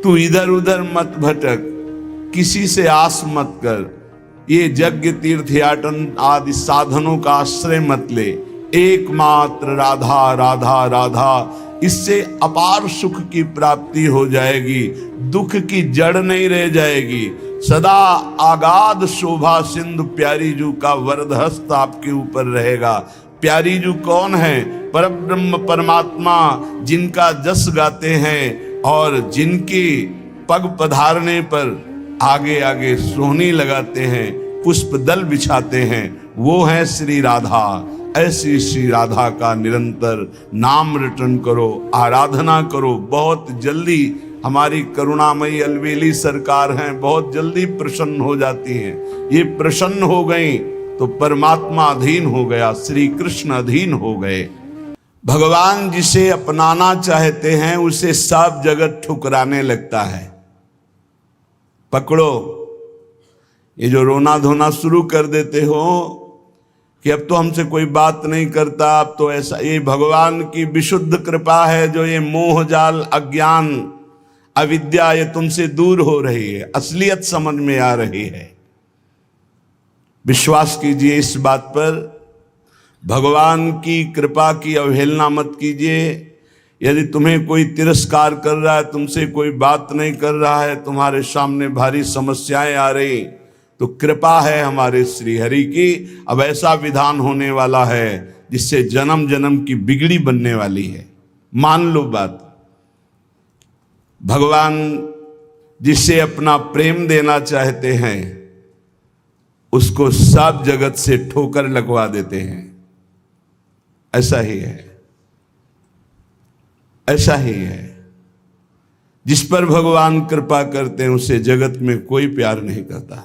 तू इधर उधर मत भटक, किसी से आस मत कर, ये यज्ञ तीर्थयाटन आदि साधनों का आश्रय मत ले। एकमात्र राधा राधा राधा, इससे अपार सुख की प्राप्ति हो जाएगी, दुख की जड़ नहीं रह जाएगी। सदा आगाध शोभा सिंधु प्यारी जू का वरदहस्त आपके ऊपर रहेगा। प्यारी जू कौन है? परब्रह्म परमात्मा, जिनका जस गाते हैं और जिनके पग पधारने पर आगे आगे सोहनी लगाते हैं, पुष्प दल बिछाते हैं, वो है श्री राधा। ऐसी श्री राधा का निरंतर नाम रटन करो, आराधना करो। बहुत जल्दी हमारी करुणामयी अलवेली सरकार हैं, बहुत जल्दी प्रसन्न हो जाती हैं। ये प्रसन्न हो गई तो परमात्मा अधीन हो गया, श्री कृष्ण अधीन हो गए। भगवान जिसे अपनाना चाहते हैं उसे सब जगत ठुकराने लगता है। पकड़ो, ये जो रोना धोना शुरू कर देते हो कि अब तो हमसे कोई बात नहीं करता, अब तो ऐसा, ये भगवान की विशुद्ध कृपा है जो ये मोह जाल अज्ञान अविद्या ये तुमसे दूर हो रही है, असलियत समझ में आ रही है। विश्वास कीजिए इस बात पर, भगवान की कृपा की अवहेलना मत कीजिए। यदि तुम्हें कोई तिरस्कार कर रहा है, तुमसे कोई बात नहीं कर रहा है, तुम्हारे सामने भारी समस्याएं आ रही, तो कृपा है हमारे श्री हरि की। अब ऐसा विधान होने वाला है जिससे जन्म जन्म की बिगड़ी बनने वाली है। मान लो बात, भगवान जिसे अपना प्रेम देना चाहते हैं उसको सब जगत से ठोकर लगवा देते हैं। ऐसा ही है, ऐसा ही है। जिस पर भगवान कृपा करते हैं उसे जगत में कोई प्यार नहीं करता,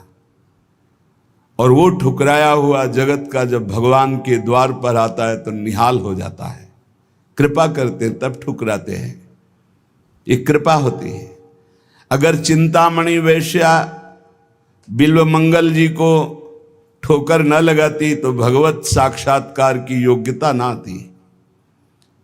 और वो ठुकराया हुआ जगत का जब भगवान के द्वार पर आता है तो निहाल हो जाता है। कृपा करते हैं तब ठुकराते हैं, ये कृपा होती है। अगर चिंतामणि वैश्या बिल्व मंगल जी को ठोकर न लगाती तो भगवत साक्षात्कार की योग्यता ना थी।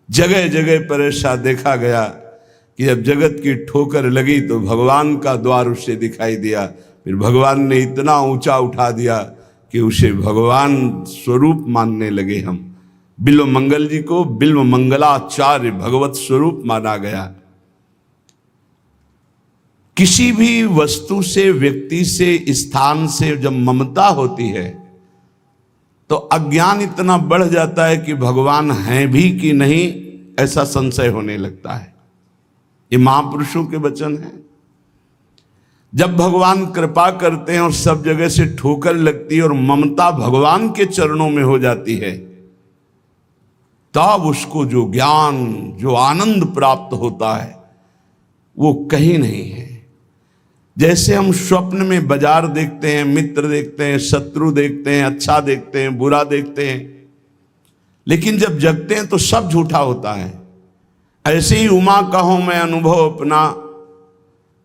जगह जगह पर ऐसा देखा गया कि जब जगत की ठोकर लगी तो भगवान का द्वार उसे दिखाई दिया। फिर भगवान ने इतना ऊंचा उठा दिया कि उसे भगवान स्वरूप मानने लगे हम। बिल्व मंगल जी को बिल्व मंगलाचार्य भगवत स्वरूप माना गया। किसी भी वस्तु से, व्यक्ति से, स्थान से जब ममता होती है तो अज्ञान इतना बढ़ जाता है कि भगवान हैं भी कि नहीं ऐसा संशय होने लगता है। ये महापुरुषों के वचन हैं। जब भगवान कृपा करते हैं और सब जगह से ठोकर लगती है और ममता भगवान के चरणों में हो जाती है, तब उसको जो ज्ञान, जो आनंद प्राप्त होता है वो कहीं नहीं है। जैसे हम स्वप्न में बाजार देखते हैं, मित्र देखते हैं, शत्रु देखते हैं, अच्छा देखते हैं, बुरा देखते हैं, लेकिन जब जगते हैं तो सब झूठा होता है। ऐसे ही उमा कहो मैं अनुभव अपना,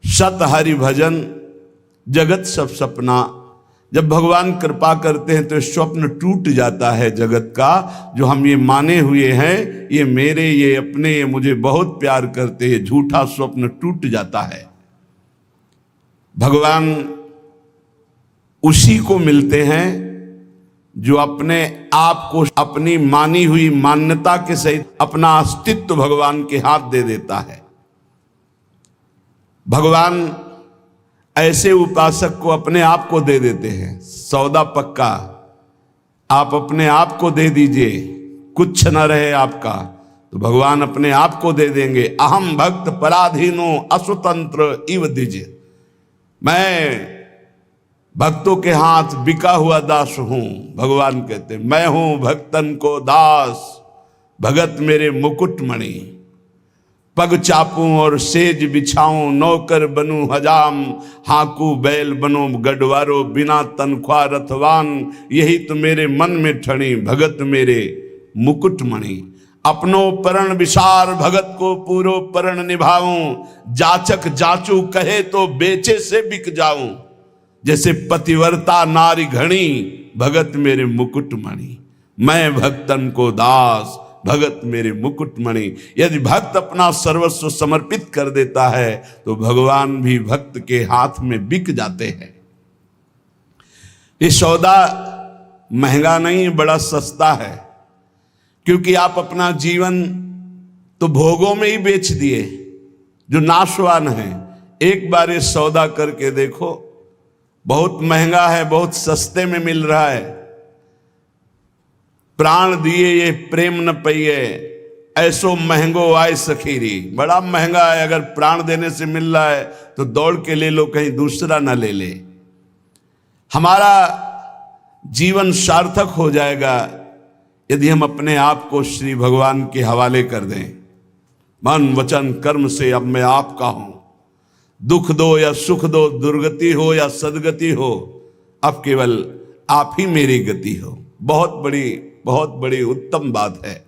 सत हरि भजन जगत सब सपना। जब भगवान कृपा करते हैं तो स्वप्न टूट जाता है जगत का, जो हम ये माने हुए हैं ये मेरे, ये अपने, ये मुझे बहुत प्यार करते हैं, झूठा स्वप्न टूट जाता है। भगवान उसी को मिलते हैं जो अपने आप को अपनी मानी हुई मान्यता के सहित अपना अस्तित्व भगवान के हाथ दे देता है। भगवान ऐसे उपासक को अपने आप को दे देते हैं। सौदा पक्का, आप अपने आप को दे दीजिए, कुछ न रहे आपका, तो भगवान अपने आप को दे देंगे। अहम भक्त पराधीनो असुतंत्र इव दीजिए, मैं भक्तों के हाथ बिका हुआ दास हूं। भगवान कहते मैं हूं भक्तन को दास, भगत मेरे मुकुटमणि। पग चापूं और सेज बिछाऊं, नौकर बनूं हजाम, हाकू बैल बनो गढ़वारो, बिना तनख्वाह रथवान। यही तो मेरे मन में ठणी, भगत मेरे मुकुटमणि। अपनो परण विसार, भगत को पूरो परण निभाऊं। जाचक जाचू कहे तो बेचे से बिक जाऊं। जैसे पतिव्रता नारी घणी, भगत मेरे मुकुटमणि। मैं भक्तन को दास, भगत मेरे मुकुटमणि। यदि भक्त अपना सर्वस्व समर्पित कर देता है तो भगवान भी भक्त के हाथ में बिक जाते हैं। ये सौदा महंगा नहीं, बड़ा सस्ता है, क्योंकि आप अपना जीवन तो भोगों में ही बेच दिए जो नाशवान है। एक बार ये सौदा करके देखो, बहुत महंगा है, बहुत सस्ते में मिल रहा है। प्राण दिए ये प्रेम न पइए, ऐसो महंगो आए सखीरी। बड़ा महंगा है, अगर प्राण देने से मिल रहा है तो दौड़ के ले लो, कहीं दूसरा ना ले ले। हमारा जीवन सार्थक हो जाएगा यदि हम अपने आप को श्री भगवान के हवाले कर दें। मन वचन कर्म से अब मैं आपका हूं। दुख दो या सुख दो, दुर्गति हो या सदगति हो, अब केवल आप ही मेरी गति हो। बहुत बड़ी उत्तम बात है।